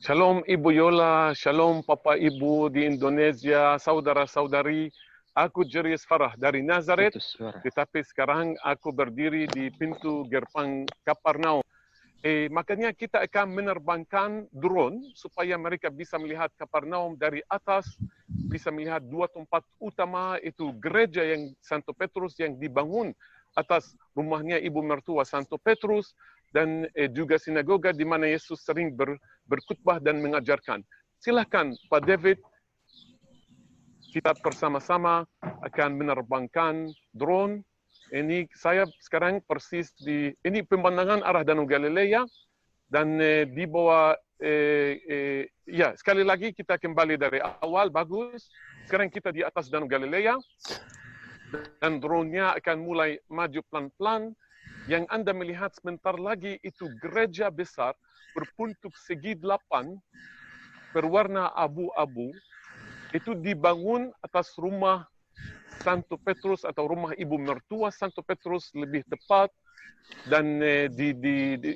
Shalom Ibu Yola, Shalom Papa Ibu di Indonesia, saudara-saudari. Aku Jeris Farah dari Nazaret, Putus suara. tetapi sekarang aku berdiri di pintu gerbang Kapernaum. Makanya kita akan menerbangkan drone supaya mereka bisa melihat Kapernaum dari atas, bisa melihat dua tempat utama, itu gereja yang Santo Petrus yang dibangun atas rumahnya ibu mertua Santo Petrus, dan juga sinagoga di mana Yesus sering berkhutbah dan mengajarkan. Silakan Pak David, kita bersama-sama akan menerbangkan drone. Ini saya sekarang persis di ini pemandangan arah Danau Galilea, dan di bawah ya sekali lagi kita kembali dari awal, bagus. Sekarang kita di atas Danau Galilea dan drone-nya akan mulai maju pelan-pelan. Yang Anda melihat sebentar lagi itu gereja besar berbentuk segi 8 berwarna abu-abu, itu dibangun atas rumah Santo Petrus atau rumah ibu mertua Santo Petrus lebih tepat, dan di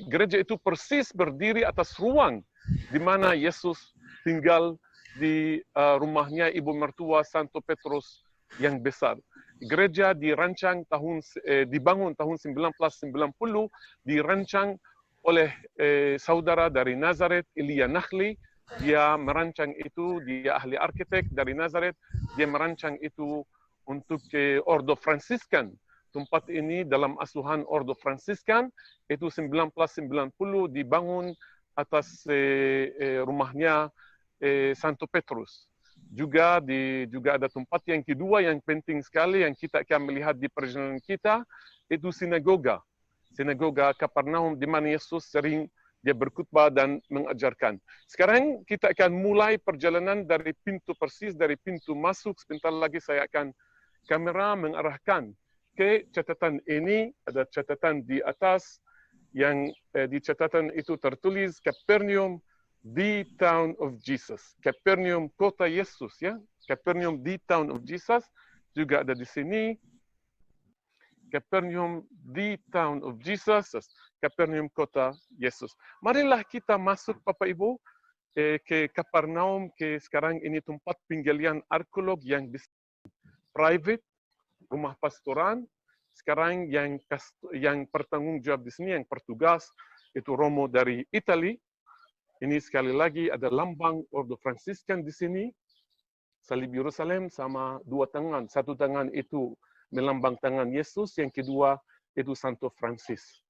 gereja itu persis berdiri atas ruang di mana Yesus tinggal di rumahnya ibu mertua Santo Petrus yang besar. Gereja dirancang dibangun tahun 1990, dirancang oleh saudara dari Nazaret, Elia Nahli. Dia merancang itu, dia ahli arsitek dari Nazaret, dia merancang itu untuk Ordo Fransiskan. Tempat ini dalam asuhan Ordo Fransiskan, itu 1990 dibangun atas rumahnya Santo Petrus. Juga ada tempat yang kedua yang penting sekali yang kita akan melihat di perjalanan kita, itu sinagoga. Sinagoga Kapernaum di mana Yesus sering dia berkhutbah dan mengajarkan. Sekarang kita akan mulai perjalanan dari pintu persis, dari pintu masuk. Sebentar lagi saya akan kamera mengarahkan ke catatan ini. Ada catatan di atas yang di catatan itu tertulis Capernaum, the town of Jesus. Capernaum, kota Yesus, ya. Capernaum, the town of Jesus. Juga ada di sini. Capernaum, the town of Jesus. Capernaum, kota Yesus. Marilah kita masuk, Bapak Ibu, ke Kapernaum, ke sekarang ini tempat penggalian arkeolog yang private, rumah pastoran. Sekarang yang bertanggung jawab di sini, yang bertugas, itu Romo dari Italia. Ini sekali lagi ada lambang Ordo Fransiskan di sini. Salib Yerusalem sama dua tangan. Satu tangan itu melambang tangan Yesus, yang kedua itu Santo Francis.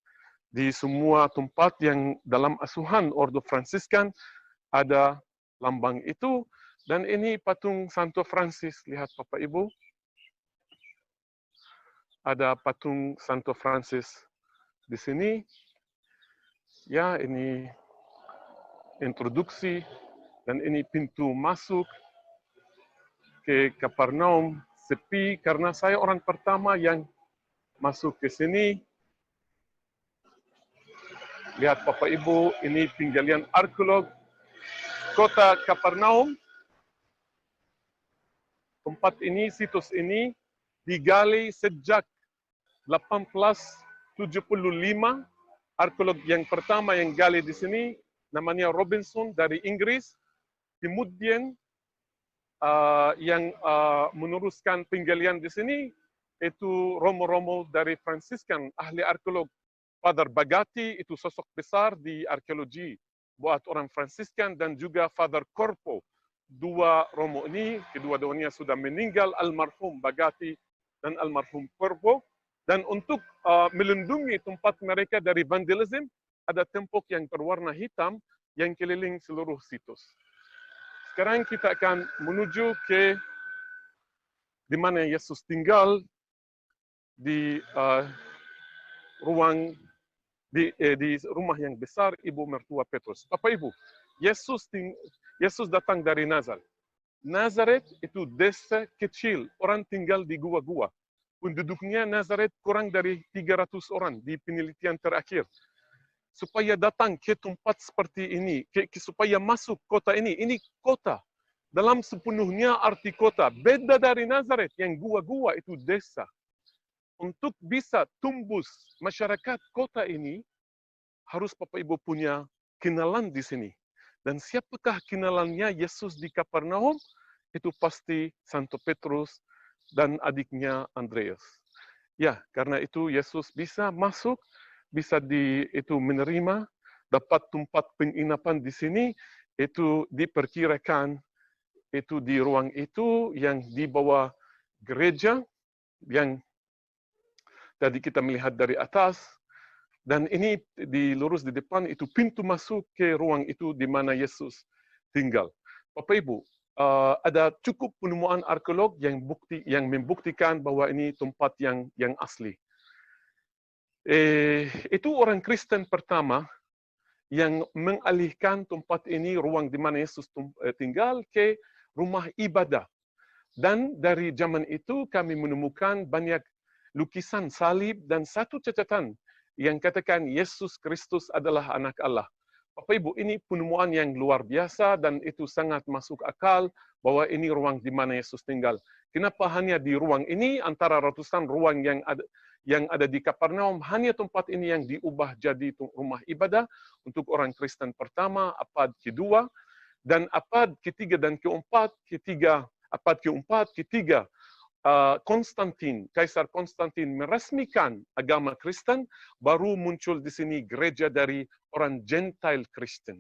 Di semua tempat yang dalam asuhan Ordo Fransiskan ada lambang itu. Dan ini patung Santo Francis. Lihat Bapak Ibu. Ada patung Santo Francis di sini. Ya, ini introduksi, dan ini pintu masuk ke Kapernaum. Sepi karena saya orang pertama yang masuk ke sini. Lihat Bapak Ibu, ini penggalian arkeolog kota Kapernaum. Tempat ini, situs ini digali sejak 1875. Arkeolog yang pertama yang gali di sini namanya Robinson dari Inggris. Kemudian yang meneruskan penggalian di sini itu romo-romo dari Fransiskan, ahli arkeolog. Father Bagatti itu sosok besar di arkeologi buat orang Fransiskan, dan juga Father Corpo. Dua romo ini, kedua-duanya sudah meninggal, almarhum Bagatti dan almarhum Corpo. Dan untuk melindungi tempat mereka dari vandalisme, ada tembok yang berwarna hitam yang keliling seluruh situs. Sekarang kita akan menuju ke di mana Yesus tinggal, di ruang di rumah yang besar ibu mertua Petrus. Bapak Ibu, Yesus datang dari Nazaret. Nazaret itu desa kecil, orang tinggal di gua-gua. Penduduknya Nazaret kurang dari 300 orang di penelitian terakhir. Supaya datang ke tempat seperti ini, supaya masuk kota ini kota. Dalam sepenuhnya arti kota. Beda dari Nazaret yang gua-gua itu desa. Untuk bisa tumbuh masyarakat kota ini, harus Bapak Ibu punya kenalan di sini. Dan siapakah kenalannya Yesus di Kapernaum? Itu pasti Santo Petrus dan adiknya Andreas. Ya, karena itu Yesus bisa masuk, bisa itu menerima, dapat tempat penginapan di sini, itu diperkirakan itu di ruang itu yang di bawah gereja yang tadi kita melihat dari atas, dan ini lurus di depan itu pintu masuk ke ruang itu di mana Yesus tinggal. Bapak Ibu, ada cukup penemuan arkeolog yang membuktikan bahwa ini tempat yang asli. Itu orang Kristen pertama yang mengalihkan tempat ini, ruang di mana Yesus tinggal, ke rumah ibadah. Dan dari zaman itu kami menemukan banyak lukisan salib dan satu catatan yang katakan Yesus Kristus adalah anak Allah. Bapak Ibu, ini penemuan yang luar biasa dan itu sangat masuk akal bahwa ini ruang di mana Yesus tinggal. Kenapa hanya di ruang ini antara ratusan ruang yang ada di Kapernaum, hanya tempat ini yang diubah jadi rumah ibadah untuk orang Kristen pertama, abad kedua, dan abad ketiga dan keempat, abad keempat, ketiga, Kaisar Konstantin meresmikan agama Kristen, baru muncul di sini gereja dari orang Gentile Kristen,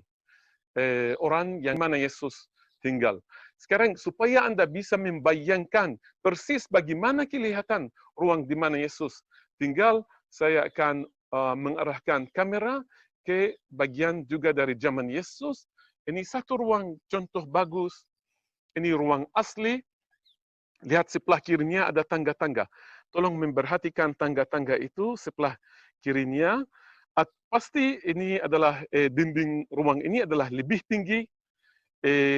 orang yang mana Yesus tinggal. Sekarang supaya Anda bisa membayangkan persis bagaimana kelihatan ruang di mana Yesus tinggal, saya akan mengarahkan kamera ke bagian juga dari zaman Yesus. Ini satu ruang contoh bagus. Ini ruang asli. Lihat sebelah kirinya ada tangga-tangga. Tolong memperhatikan tangga-tangga itu sebelah kirinya. Pasti ini adalah dinding ruang ini adalah lebih tinggi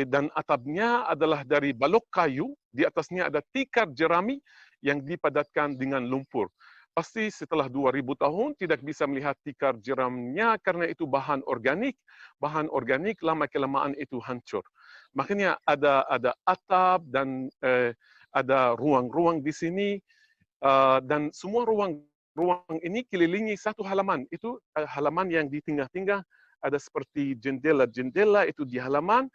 dan atapnya adalah dari balok kayu. Di atasnya ada tikar jerami yang dipadatkan dengan lumpur. Pasti setelah 2000 tahun tidak bisa melihat tikar jeramnya karena itu bahan organik. Bahan organik lama-kelamaan itu hancur. Makanya ada atap dan ada ruang-ruang di sini, dan semua ruang ini kelilingi satu halaman. Itu halaman yang di tengah-tengah ada seperti jendela-jendela itu di halaman,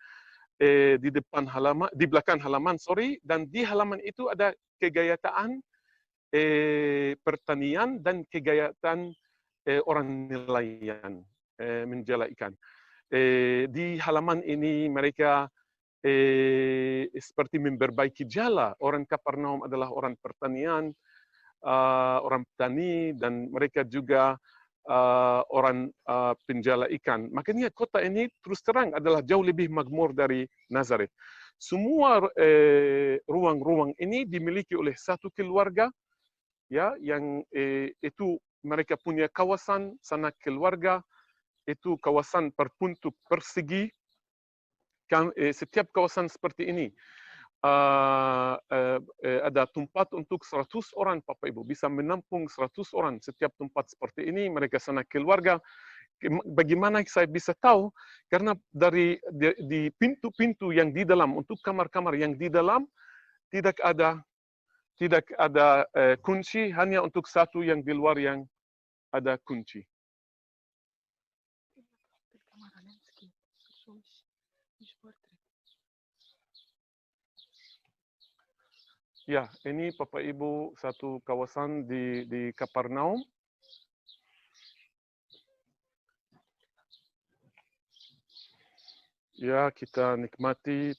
di depan halaman, di belakang halaman, dan di halaman itu ada kegayaan pertanian dan kegayaan orang nelayan menjala ikan. Di halaman ini mereka seperti memperbaiki jala. Orang Kapernaum adalah orang pertanian, orang petani, dan mereka juga orang penjala ikan. Makanya kota ini terus terang adalah jauh lebih makmur dari Nazaret. Semua ruang-ruang ini dimiliki oleh satu keluarga, ya, yang itu mereka punya kawasan sanak keluarga, itu kawasan berbentuk persegi. Setiap kawasan seperti ini ada tempat untuk 100 orang, Bapak Ibu, bisa menampung 100 orang. Setiap tempat seperti ini mereka sanak keluarga. Bagaimana saya bisa tahu? Karena di pintu-pintu yang di dalam, untuk kamar-kamar yang di dalam tidak ada kunci, hanya untuk satu yang di luar yang ada kunci. Ya, ini Bapak Ibu satu kawasan di Kapernaum. Ya, kita nikmati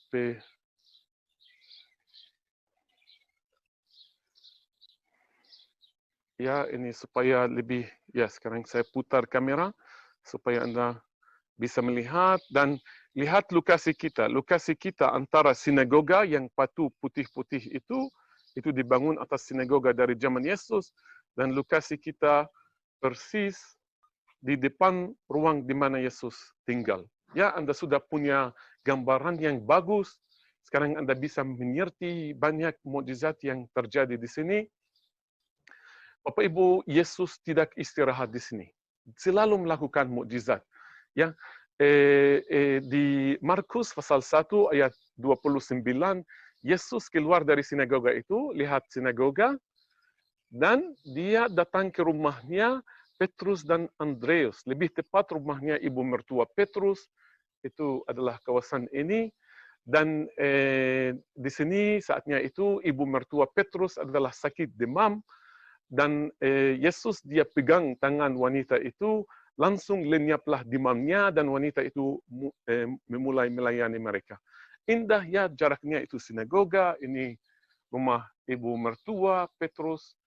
ya, ini supaya lebih, ya, sekarang saya putar kamera supaya Anda bisa melihat dan lihat lokasi kita. Lokasi kita antara sinagoga yang patung putih-putih itu dibangun atas sinagoga dari zaman Yesus, dan lokasi kita persis di depan ruang di mana Yesus tinggal. Ya, Anda sudah punya gambaran yang bagus. Sekarang Anda bisa mengerti banyak mukjizat yang terjadi di sini. Bapak Ibu, Yesus tidak istirahat di sini. Selalu melakukan mukjizat. Ya, di Markus pasal 1 ayat 29, Yesus keluar dari sinagoga itu, lihat sinagoga, dan dia datang ke rumahnya Petrus dan Andreas. Lebih tepat rumahnya ibu mertua Petrus itu adalah kawasan ini. Dan di sini saatnya itu ibu mertua Petrus adalah sakit demam. Dan Yesus dia pegang tangan wanita itu, langsung lenyaplah demamnya dan wanita itu memulai melayani mereka. Indah ya, jaraknya itu sinagoga, ini rumah ibu mertua Petrus.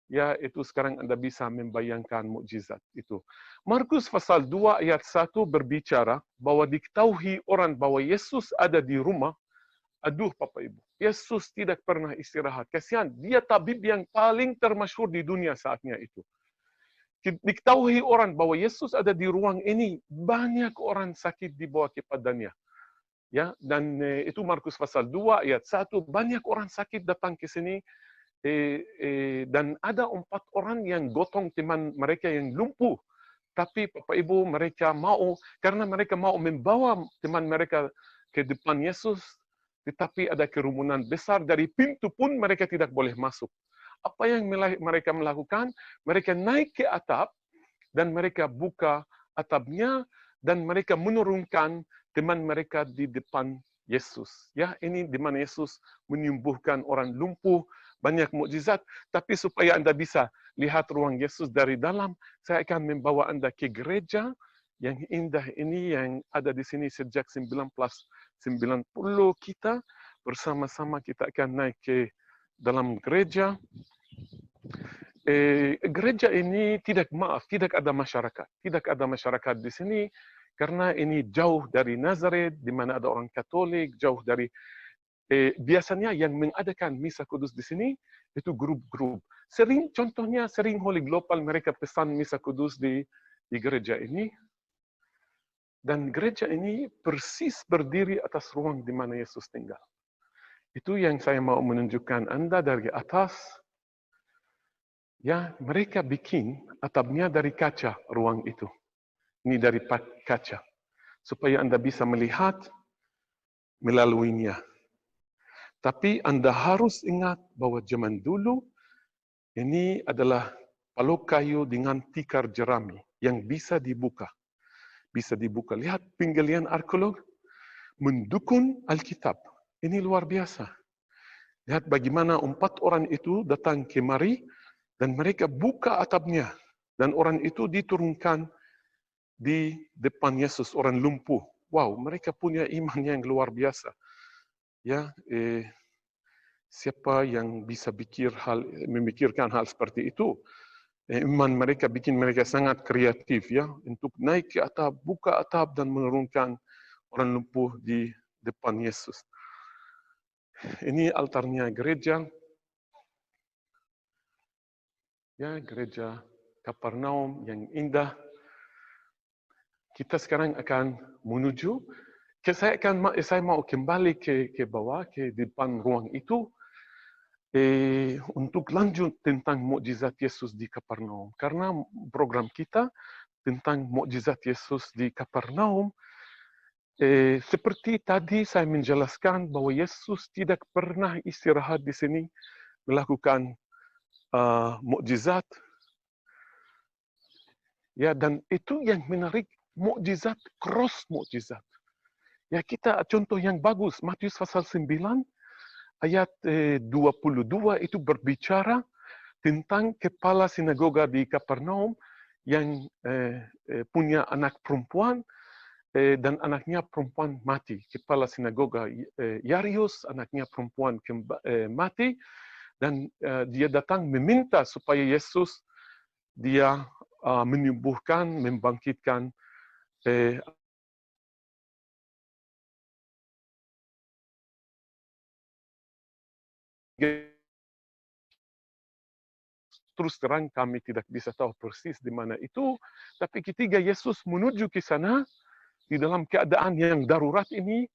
Ya, itu sekarang Anda bisa membayangkan mukjizat itu. Markus pasal 2 ayat 1 berbicara bahwa diketahui orang bahwa Yesus ada di rumah. Aduh Bapak Ibu, Yesus tidak pernah istirahat. Kasihan, dia tabib yang paling termasyhur di dunia saatnya itu. Diketahui orang bahwa Yesus ada di ruang ini, banyak orang sakit dibawa kepadanya. Ya, dan itu Markus pasal 2 ayat 1, banyak orang sakit datang ke sini. Dan ada 4 orang yang gotong teman mereka yang lumpuh. Tapi Bapak Ibu, mereka mau, karena mereka mau membawa teman mereka ke depan Yesus, tetapi ada kerumunan besar, dari pintu pun mereka tidak boleh masuk. Apa yang mereka melakukan? Mereka naik ke atap, dan mereka buka atapnya, dan mereka menurunkan teman mereka di depan Yesus. Ya, ini di mana Yesus menyembuhkan orang lumpuh, banyak mukjizat. Tapi supaya Anda bisa lihat ruang Yesus dari dalam, saya akan membawa Anda ke gereja yang indah ini, yang ada di sini sejak 1990. Kita bersama-sama kita akan naik ke dalam gereja. Gereja ini tidak ada masyarakat. Tidak ada masyarakat di sini, karena ini jauh dari Nazaret, di mana ada orang Katolik, jauh dari biasanya yang mengadakan misa kudus di sini itu grup-grup. Contohnya sering Holy Global mereka pesan misa kudus di gereja ini. Dan gereja ini persis berdiri atas ruang di mana Yesus tinggal. Itu yang saya mau menunjukkan Anda dari atas. Ya, mereka bikin atapnya dari kaca ruang itu. Ini dari kaca. Supaya Anda bisa melihat melaluinya. Tapi Anda harus ingat bahwa zaman dulu ini adalah paluk kayu dengan tikar jerami yang bisa dibuka. Bisa dibuka. Lihat penggalian arkeolog mendukung Alkitab. Ini luar biasa. Lihat bagaimana 4 orang itu datang kemari dan mereka buka atapnya. Dan orang itu diturunkan di depan Yesus, orang lumpuh. Wow, mereka punya iman yang luar biasa. Ya, siapa yang bisa memikirkan hal seperti itu? Iman mereka bikin mereka sangat kreatif, ya, untuk naik ke atap, buka atap dan menurunkan orang lumpuh di depan Yesus. Ini altarnya gereja. Ya, gereja Kapernaum yang indah. Kita sekarang akan menuju. Saya mau kembali ke bawah, ke depan ruang itu, untuk lanjut tentang mukjizat Yesus di Kapernaum. Karena program kita tentang mukjizat Yesus di Kapernaum, seperti tadi saya menjelaskan bahwa Yesus tidak pernah istirahat di sini melakukan mukjizat. Ya, dan itu yang menarik, mukjizat cross mukjizat. Ya, kita contoh yang bagus, Matius pasal 9 ayat 22 itu berbicara tentang kepala sinagoga di Kapernaum yang punya anak perempuan, dan anaknya perempuan mati. Kepala sinagoga Yairus, anaknya perempuan mati, dan dia datang meminta supaya Yesus dia menyembuhkan, membangkitkan terus terang kami tidak bisa tahu persis di mana itu, tapi ketika Yesus menuju ke sana, di dalam keadaan yang darurat ini,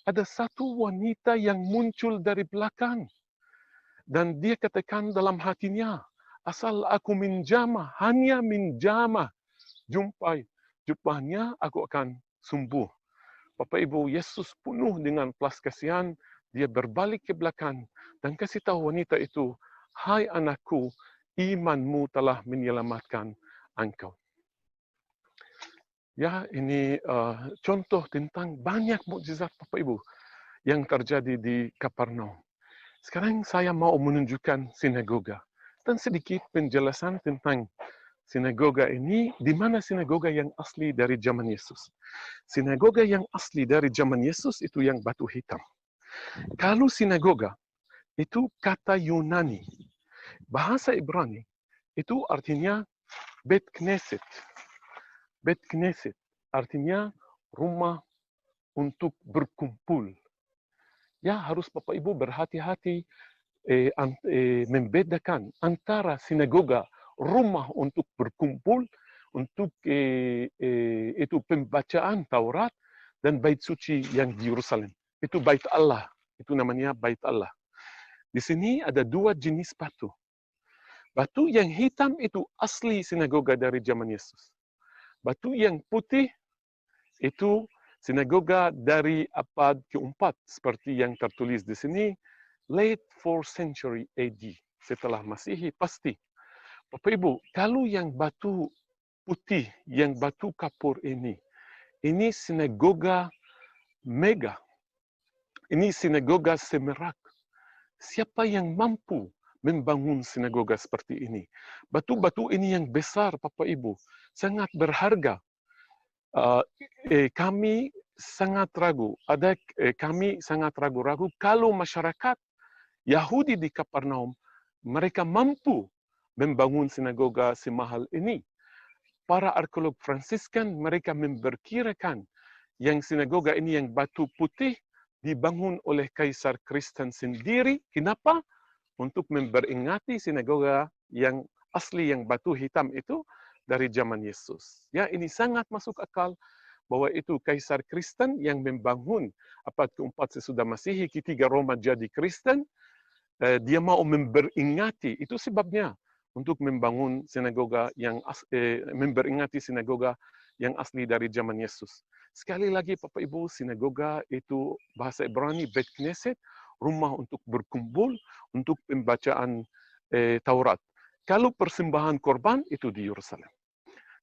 ada satu wanita yang muncul dari belakang. Dan dia katakan dalam hatinya, asal aku hanya menjamah, jumpanya aku akan sembuh. Bapak Ibu, Yesus penuh dengan belas kasihan, dia berbalik ke belakang dan kasih tahu wanita itu, hai anakku, imanmu telah menyelamatkan engkau. Ya, ini contoh tentang banyak mukjizat Bapak Ibu yang terjadi di Kapernaum. Sekarang saya mau menunjukkan sinagoga dan sedikit penjelasan tentang sinagoga ini, di mana sinagoga yang asli dari zaman Yesus. Sinagoga yang asli dari zaman Yesus itu yang batu hitam. Kalau sinagoga itu kata Yunani, bahasa Ibrani itu artinya Bet Knesset. Bet Knesset artinya rumah untuk berkumpul. Ya, harus Bapak Ibu berhati-hati membedakan antara sinagoga, rumah untuk berkumpul, untuk itu pembacaan Taurat, dan bait suci yang di Yerusalem. Itu bait Allah. Itu namanya bait Allah. Di sini ada dua jenis batu. Batu yang hitam itu asli sinagoga dari zaman Yesus. Batu yang putih itu sinagoga dari abad keempat, seperti yang tertulis di sini, late 4th century AD, setelah Masehi pasti. Bapak Ibu, kalau yang batu putih, yang batu kapur ini sinagoga mega. Ini sinagoga semerak. Siapa yang mampu membangun sinagoga seperti ini? Batu-batu ini yang besar, Bapak Ibu, sangat berharga. Kami sangat ragu. Kami sangat ragu-ragu kalau masyarakat Yahudi di Kapernaum mereka mampu membangun sinagoga semahal ini. Para arkeolog Fransiskan mereka memperkirakan yang sinagoga ini yang batu putih dibangun oleh Kaisar Kristen sendiri. Kenapa? Untuk memperingati sinagoga yang asli yang batu hitam itu dari zaman Yesus. Ya, ini sangat masuk akal bahwa itu Kaisar Kristen yang membangun abad keempat sesudah Masehi, ketiga Roma jadi Kristen. Dia mau memperingati, itu sebabnya untuk membangun sinagoga yang memperingati sinagoga yang asli dari zaman Yesus. Sekali lagi Bapak Ibu, sinagoga itu bahasa Ibrani Bet Knesset, rumah untuk berkumpul untuk pembacaan Taurat. Kalau persembahan korban itu di Yerusalem.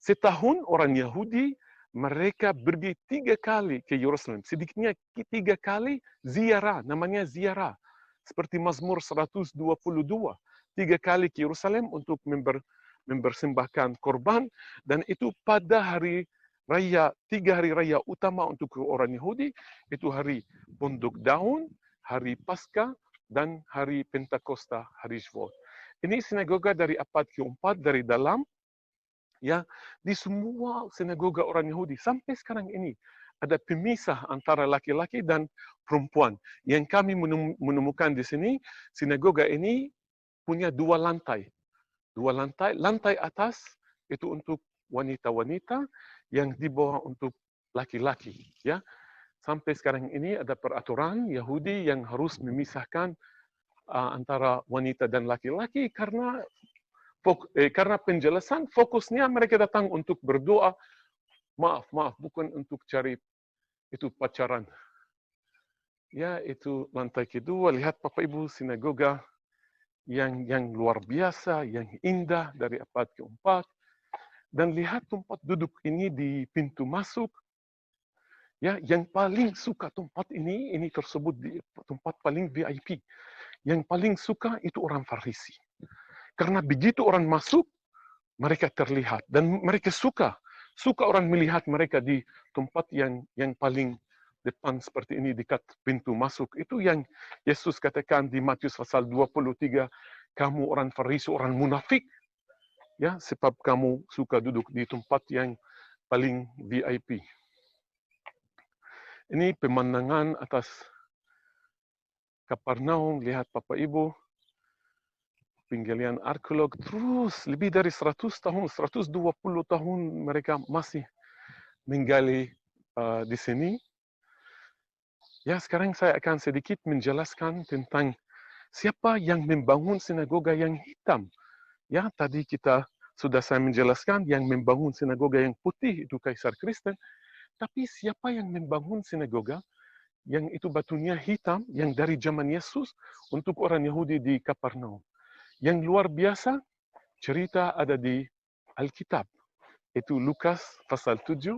Setahun orang Yahudi mereka pergi 3 kali ke Yerusalem. Sedikitnya 3 kali ziarah, namanya ziarah. Seperti Mazmur 122. 3 kali ke Yerusalem untuk mempersembahkan korban. Dan itu pada hari raya, 3 hari raya utama untuk orang Yahudi. Itu hari Pondok Daun, hari Paskah, dan hari Pentakosta, hari Shavuot. Ini sinagoga dari abad keempat dari dalam. Ya, di semua sinagoga orang Yahudi sampai sekarang ini ada pemisah antara laki-laki dan perempuan. Yang kami menemukan di sini, sinagoga ini punya 2 lantai. 2 lantai, lantai atas itu untuk wanita-wanita, yang di bawah untuk laki-laki. Ya, sampai sekarang ini ada peraturan Yahudi yang harus memisahkan antara wanita dan laki-laki karena penjelasan fokusnya mereka datang untuk berdoa, maaf, bukan untuk cari itu pacaran. Ya, itu lantai kedua. Lihat Bapak Ibu, sinagoga yang luar biasa, yang indah dari abad keempat. Dan lihat tempat duduk ini di pintu masuk. Ya, yang paling suka tempat ini tersebut di tempat paling VIP. Yang paling suka itu orang Farisi. Karena begitu orang masuk, mereka terlihat dan mereka suka orang melihat mereka di tempat yang paling depan seperti ini dekat pintu masuk. Itu yang Yesus katakan di Matius pasal 23, kamu orang Farisi, orang munafik, ya, sebab kamu suka duduk di tempat yang paling VIP. Ini pemandangan atas Kapernaum, lihat Bapak Ibu, penggalian arkeolog terus lebih dari 100 tahun, 120 tahun mereka masih menggali di sini. Ya, sekarang saya akan sedikit menjelaskan tentang siapa yang membangun sinagoga yang hitam. Ya, tadi sudah saya menjelaskan yang membangun sinagoga yang putih itu Kaisar Kristen. Tapi siapa yang membangun sinagoga yang itu batunya hitam, yang dari zaman Yesus untuk orang Yahudi di Kapernaum? Yang luar biasa, cerita ada di Alkitab. Itu Lukas pasal 7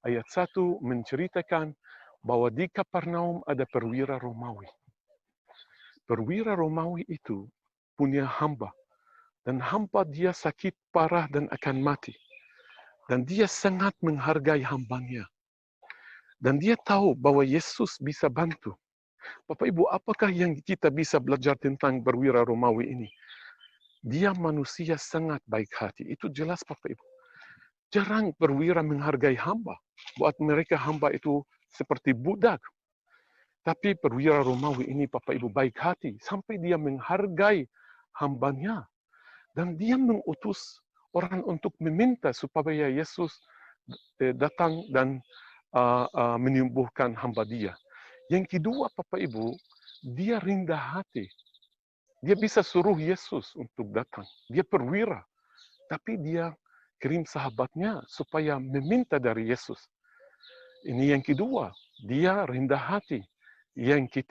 Ayat 1 menceritakan bahwa di Kapernaum ada perwira Romawi. Perwira Romawi itu punya hamba. Dan hamba dia sakit parah dan akan mati. Dan dia sangat menghargai hambanya. Dan dia tahu bahwa Yesus bisa bantu. Bapak Ibu, apakah yang kita bisa belajar tentang perwira Romawi ini? Dia manusia sangat baik hati. Itu jelas Bapak Ibu. Jarang perwira menghargai hamba. Buat mereka hamba itu seperti budak. Tapi perwira Romawi ini Bapak Ibu baik hati. Sampai dia menghargai hambanya. Dan dia mengutus orang untuk meminta supaya Yesus datang dan menyembuhkan hamba dia. Yang kedua Bapak Ibu, dia rendah hati. Dia bisa suruh Yesus untuk datang. Dia perwira. Tapi dia kirim sahabatnya supaya meminta dari Yesus. Ini yang kedua. Dia rendah hati. Yang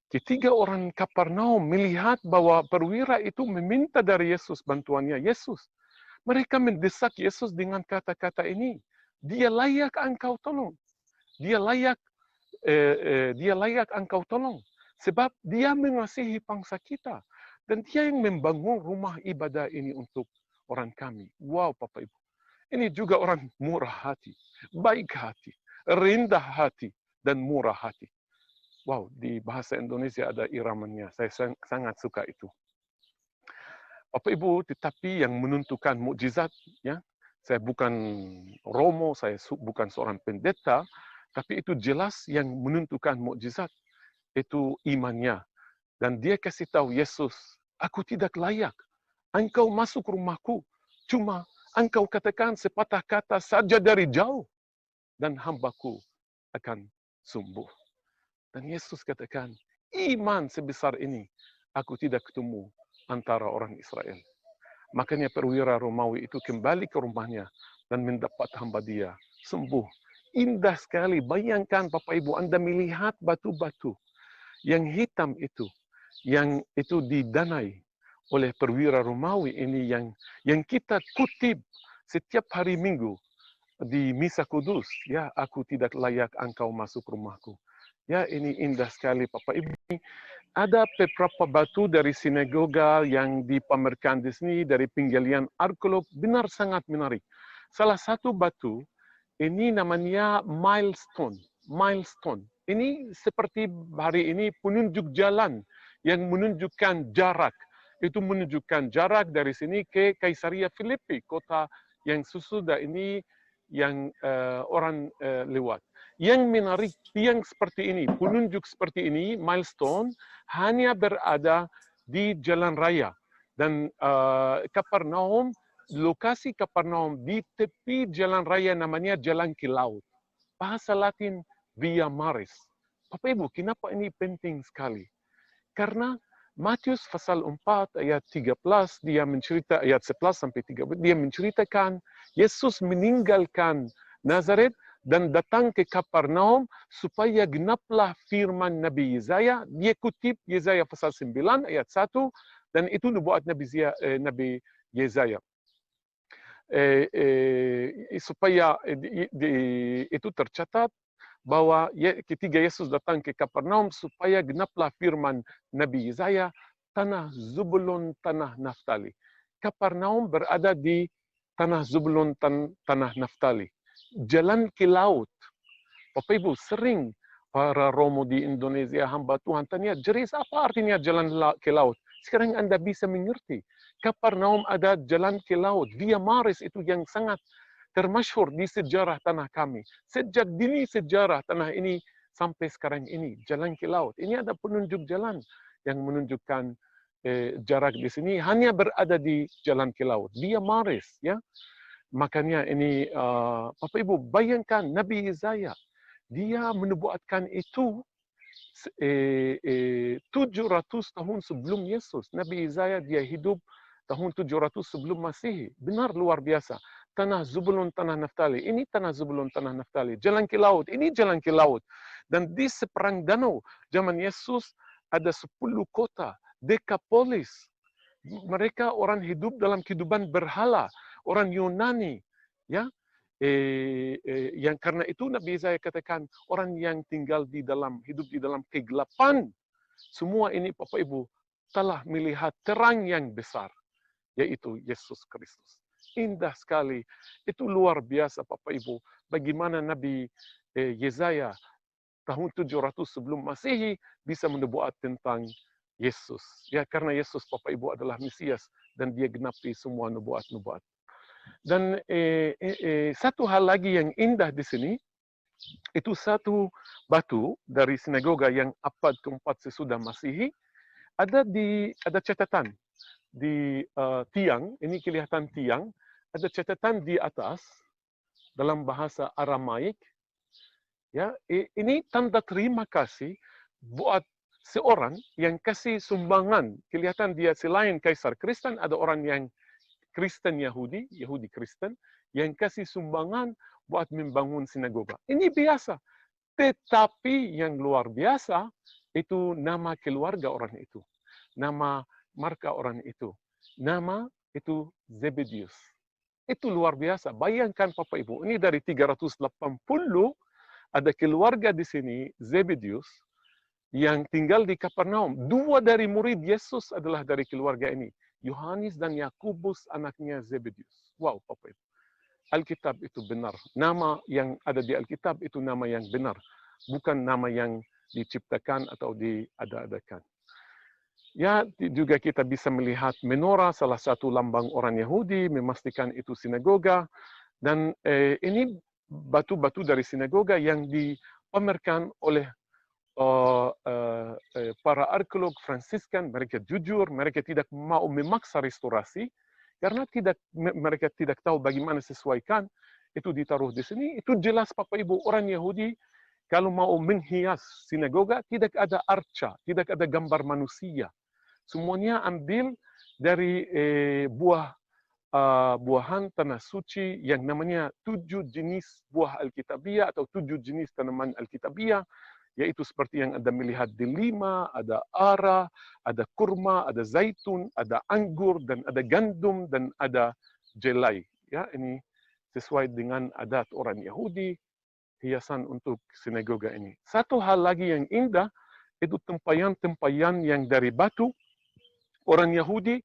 ketiga orang Kapernaum melihat bahwa perwira itu meminta dari Yesus bantuannya. Yesus. Mereka mendesak Yesus dengan kata-kata ini. Dia layak engkau tolong. Dia layak engkau tolong. Sebab dia mengasihi bangsa kita. Dan dia yang membangun rumah ibadah ini untuk orang kami. Wow, Bapak Ibu. Ini juga orang murah hati, baik hati, rendah hati, dan murah hati. Wow, di bahasa Indonesia ada iramanya. Saya sangat suka itu. Bapak Ibu, tetapi yang menentukan mukjizat, ya, saya bukan romo, saya bukan seorang pendeta, tapi itu jelas yang menentukan mukjizat itu imannya. Dan dia kasih tahu Yesus, aku tidak layak. Engkau masuk rumahku. Cuma engkau katakan sepatah kata saja dari jauh. Dan hambaku akan sembuh. Dan Yesus katakan, iman sebesar ini aku tidak ketemu antara orang Israel. Makanya perwira Romawi itu kembali ke rumahnya dan mendapat hamba dia sembuh. Indah sekali. Bayangkan Bapak Ibu, Anda melihat batu-batu yang hitam itu, yang itu didanai oleh perwira Romawi ini yang kita kutip setiap hari Minggu di Misa Kudus. Ya, aku tidak layak engkau masuk rumahku. Ya, ini indah sekali Bapak Ibu. Ada beberapa batu dari sinagoga yang dipamerkan di sini dari penggalian arkeolog, benar sangat menarik. Salah satu batu ini namanya milestone. Milestone. Ini seperti hari ini penunjuk jalan yang menunjukkan jarak. Itu menunjukkan jarak dari sini ke Kaisaria Filipi, kota yang sesudah ini yang orang lewat. Yang menarik, tiang seperti ini, penunjuk seperti ini, milestone, hanya berada di jalan raya. Dan Kapernaum, lokasi Kapernaum di tepi jalan raya namanya Jalan ke Laut. Bahasa Latin Via Maris. Bapak Ibu, kenapa ini penting sekali? Karena Matius pasal 4 ayat 13 dia mencerita ayat 11 sampai 13 dia menceritakan Yesus meninggalkan Nazaret dan datang ke Kapernaum supaya genaplah firman Nabi Yesaya. Dia kutip Yesaya pasal 9 ayat 1 dan itu nubuat Nabi Yesaya. Supaya itu tercatat bahwa ketika Yesus datang ke Kapernaum supaya genaplah firman Nabi Yesaya, tanah Zebulun, tanah Naftali. Kapernaum berada di tanah Zebulun, tanah Naftali. Jalan ke laut. Bapak Ibu, sering para romo di Indonesia, hamba Tuhan tanya, jeris apa artinya jalan ke laut? Sekarang Anda bisa mengerti. Kapernaum ada jalan ke laut. Via Maris itu yang sangat termasyhur di sejarah tanah kami. Sejak dini sejarah tanah ini sampai sekarang ini. Jalan ke laut. Ini ada penunjuk jalan yang menunjukkan jarak di sini. Hanya berada di jalan ke laut. Via Maris. Ya. Makanya ini, Bapak Ibu, bayangkan Nabi Yesaya. Dia menubuatkan itu 700 tahun sebelum Yesus. Nabi Yesaya dia hidup tahun 700 sebelum Masehi. Benar luar biasa. Tanah Zebulun, tanah Naftali. Ini tanah Zebulun, tanah Naftali. Jalan ke laut. Ini jalan ke laut. Dan di seberang danau, zaman Yesus ada 10 kota. Dekapolis. Mereka orang hidup dalam kehidupan berhala. Orang Yunani. Ya. Yang karena itu Nabi Yesaya katakan orang yang tinggal hidup di dalam kegelapan, semua ini Bapak Ibu telah melihat terang yang besar, yaitu Yesus Kristus. Indah sekali, itu luar biasa Bapak Ibu. Bagaimana Nabi Yesaya tahun 700 sebelum Masehi bisa menubuat tentang Yesus. Ya, karena Yesus Bapak Ibu adalah Mesias dan dia genapi semua nubuat-nubuat. Dan satu hal lagi yang indah di sini, itu satu batu dari sinagoga yang abad keempat sesudah Masehi, ada catatan di tiang, ini kelihatan tiang, ada catatan di atas dalam bahasa Aramaik. Ya, ini tanda terima kasih buat seorang yang kasih sumbangan. Kelihatan dia selain Kaisar Kristen, ada orang yang Kristen Yahudi Kristen, yang kasih sumbangan buat membangun sinagoga. Ini biasa. Tetapi yang luar biasa, itu nama keluarga orang itu. Nama marga orang itu. Nama itu Zebedius. Itu luar biasa. Bayangkan Bapak Ibu, ini dari 380, ada keluarga di sini, Zebedius, yang tinggal di Kapernaum. 2 dari murid Yesus adalah dari keluarga ini. Yohanes dan Yakobus, anaknya Zebedius. Wow, Bapak Ibu. Alkitab itu benar. Nama yang ada di Alkitab itu nama yang benar. Bukan nama yang diciptakan atau diada-adakan. Ya, juga kita bisa melihat menorah, salah satu lambang orang Yahudi, memastikan itu sinagoga. Dan ini batu-batu dari sinagoga yang dipamerkan oleh para arkeolog Fransiskan. Mereka jujur, mereka tidak mau memaksa restorasi, karena mereka tidak tahu bagaimana sesuaikan. Itu ditaruh di sini. Itu jelas Bapak Ibu, orang Yahudi kalau mau menghias sinagoga, tidak ada arca, tidak ada gambar manusia. Semuanya ambil dari buahan tanah suci yang namanya 7 jenis buah Alkitabiah atau 7 jenis tanaman Alkitabiah, yaitu seperti yang Anda melihat delima, ada ara, ada kurma, ada zaitun, ada anggur, dan ada gandum, dan ada jelai. Ya, ini sesuai dengan adat orang Yahudi, hiasan untuk sinagoga ini. Satu hal lagi yang indah, itu tempayan-tempayan yang dari batu. Orang Yahudi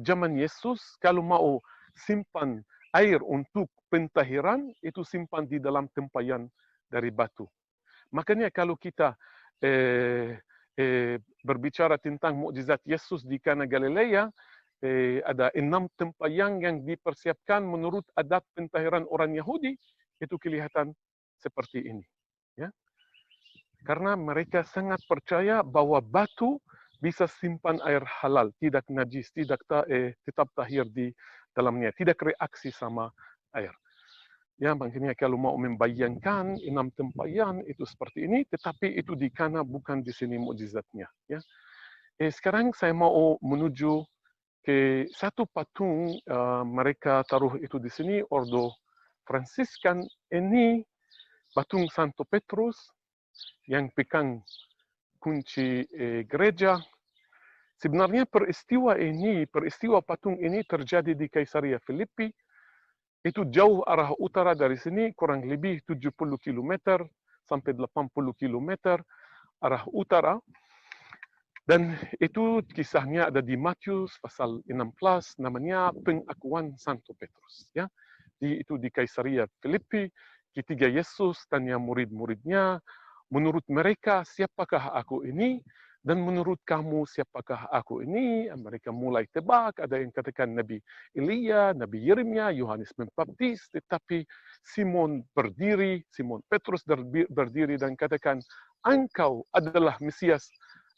zaman Yesus, kalau mau simpan air untuk pentahiran, itu simpan di dalam tempayan dari batu. Makanya kalau kita berbicara tentang mukjizat Yesus di Kana Galilea, ada 6 tempayan yang dipersiapkan menurut adat pentahiran orang Yahudi, itu kelihatan seperti ini. Ya. Karena mereka sangat percaya bahwa batu bisa simpan air halal, tidak najis, tetap tahir di dalamnya, tidak reaksi sama air. Ya, makanya kalau mau membayangkan 6 tempayan itu seperti ini, tetapi itu di Kana, bukan di sini mukjizatnya. Ya. Sekarang saya mau menuju ke satu patung, mereka taruh itu di sini, Ordo Fransiskan. Ini patung Santo Petrus yang pegang kunci gereja. Sebenarnya peristiwa patung ini terjadi di Kaisaria Filipi. Itu jauh arah utara dari sini, kurang lebih 70 km sampai 80 km arah utara. Dan itu kisahnya ada di Matius pasal 16, namanya pengakuan Santo Petrus. Ya, itu di Kaisaria Filipi, ketika Yesus tanya murid-muridnya, menurut mereka siapakah aku ini? Dan menurut kamu siapakah aku ini? Mereka mulai tebak, ada yang katakan Nabi Elia, Nabi Yeremia, Yohanes Pembaptis, tetapi Simon Petrus berdiri dan katakan, engkau adalah Mesias,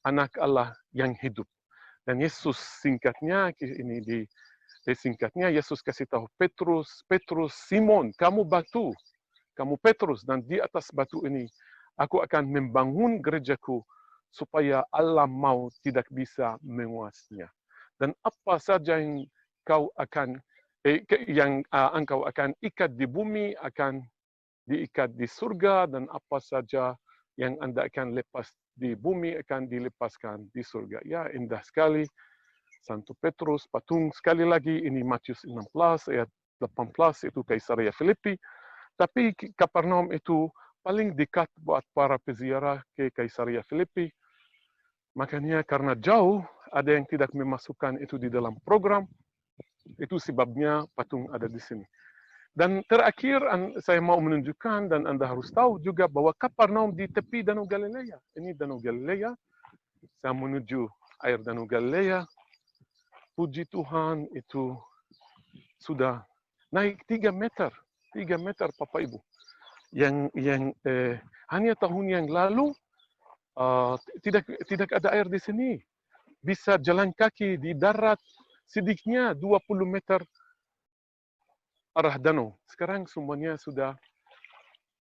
anak Allah yang hidup. Dan Yesus singkatnya, Yesus kasih tahu Petrus, Simon, kamu batu, kamu Petrus, dan di atas batu ini aku akan membangun gerejaku supaya Allah mau tidak bisa menguasainya. Dan apa saja yang engkau akan ikat di bumi akan diikat di surga, dan apa saja yang Anda akan lepas di bumi akan dilepaskan di surga. Ya, indah sekali. Santo Petrus, patung sekali lagi, ini Matius 16 ayat 18 itu Kaisaria Filipi. Tapi Kapernaum itu paling dekat buat para peziarah ke Kaisaria Filipi. Makanya karena jauh, ada yang tidak memasukkan itu di dalam program. Itu sebabnya patung ada di sini. Dan terakhir, saya mau menunjukkan, dan Anda harus tahu juga bahwa Kapernaum di tepi Danau Galilea. Ini Danau Galilea. Saya menuju air Danau Galilea. Puji Tuhan, itu sudah naik 3 meter. 3 meter, Bapak Ibu. Yang hanya tahun yang lalu, tidak ada air di sini. Bisa jalan kaki di darat sedikitnya 20 meter arah danau. Sekarang semuanya sudah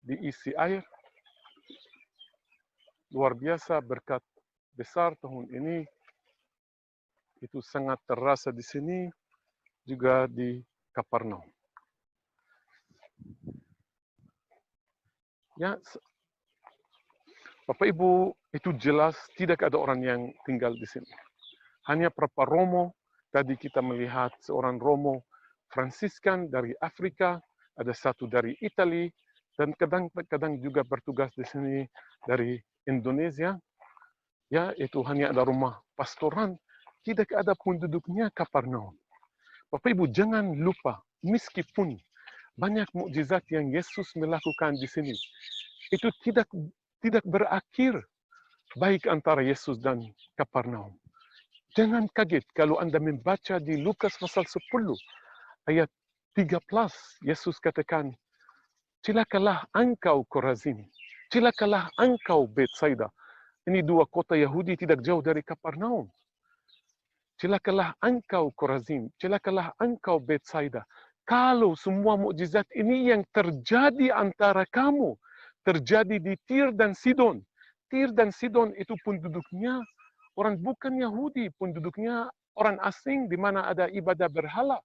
diisi air. Luar biasa berkat besar tahun ini. Itu sangat terasa di sini, juga di Kapernaum. Ya, Bapak Ibu, itu jelas tidak ada orang yang tinggal di sini. Hanya beberapa Romo. Tadi kita melihat seorang Romo Fransiskan dari Afrika, ada satu dari Italia, dan kadang-kadang juga bertugas di sini dari Indonesia. Ya, itu hanya ada rumah pastoran, tidak ada penduduknya Kapernaum. Bapak Ibu, jangan lupa, meskipun banyak mukjizat yang Yesus melakukan di sini, itu tidak berakhir baik antara Yesus dan Kapernaum. Jangan kaget kalau Anda membaca di Lukas pasal 10 ayat 13, Yesus katakan, "Celakalah engkau Korazin, celakalah engkau Betsaida." Ini 2 kota Yahudi tidak jauh dari Kapernaum. Celakalah engkau Korazin, celakalah engkau Betsaida. Kalau semua mukjizat ini yang terjadi antara kamu, terjadi di Tir dan Sidon. Tir dan Sidon itu penduduknya orang bukan Yahudi, penduduknya orang asing di mana ada ibadah berhala.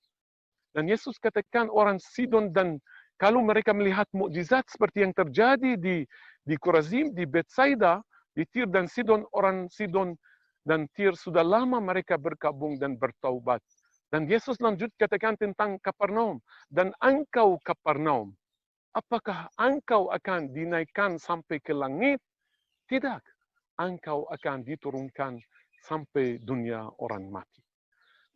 Dan Yesus katakan orang Sidon, dan kalau mereka melihat mukjizat seperti yang terjadi di Korazim, di Betsaida, di Tir dan Sidon, orang Sidon dan Tir sudah lama mereka berkabung dan bertaubat. Dan Yesus lanjut katakan tentang Kapernaum. Dan engkau Kapernaum, apakah engkau akan dinaikkan sampai ke langit? Tidak. Engkau akan diturunkan sampai dunia orang mati.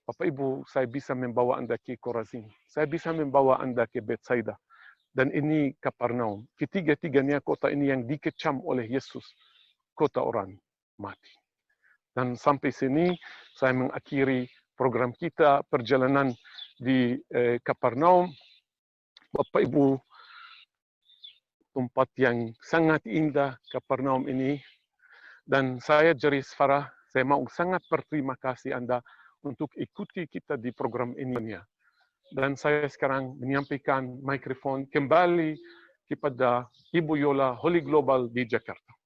Bapak Ibu, saya bisa membawa Anda ke Korazin. Saya bisa membawa Anda ke Betsaida. Dan ini Kapernaum. Ketiga-tiganya kota ini yang dikecam oleh Yesus. Kota orang mati. Dan sampai sini saya mengakhiri program kita, perjalanan di Kapernaum. Bapak Ibu, tempat yang sangat indah Kapernaum ini. Dan saya Jeris Farah, saya mau sangat berterima kasih Anda untuk ikuti kita di program ini. Dan saya sekarang menyampaikan mikrofon kembali kepada Ibu Yola Holy Global di Jakarta.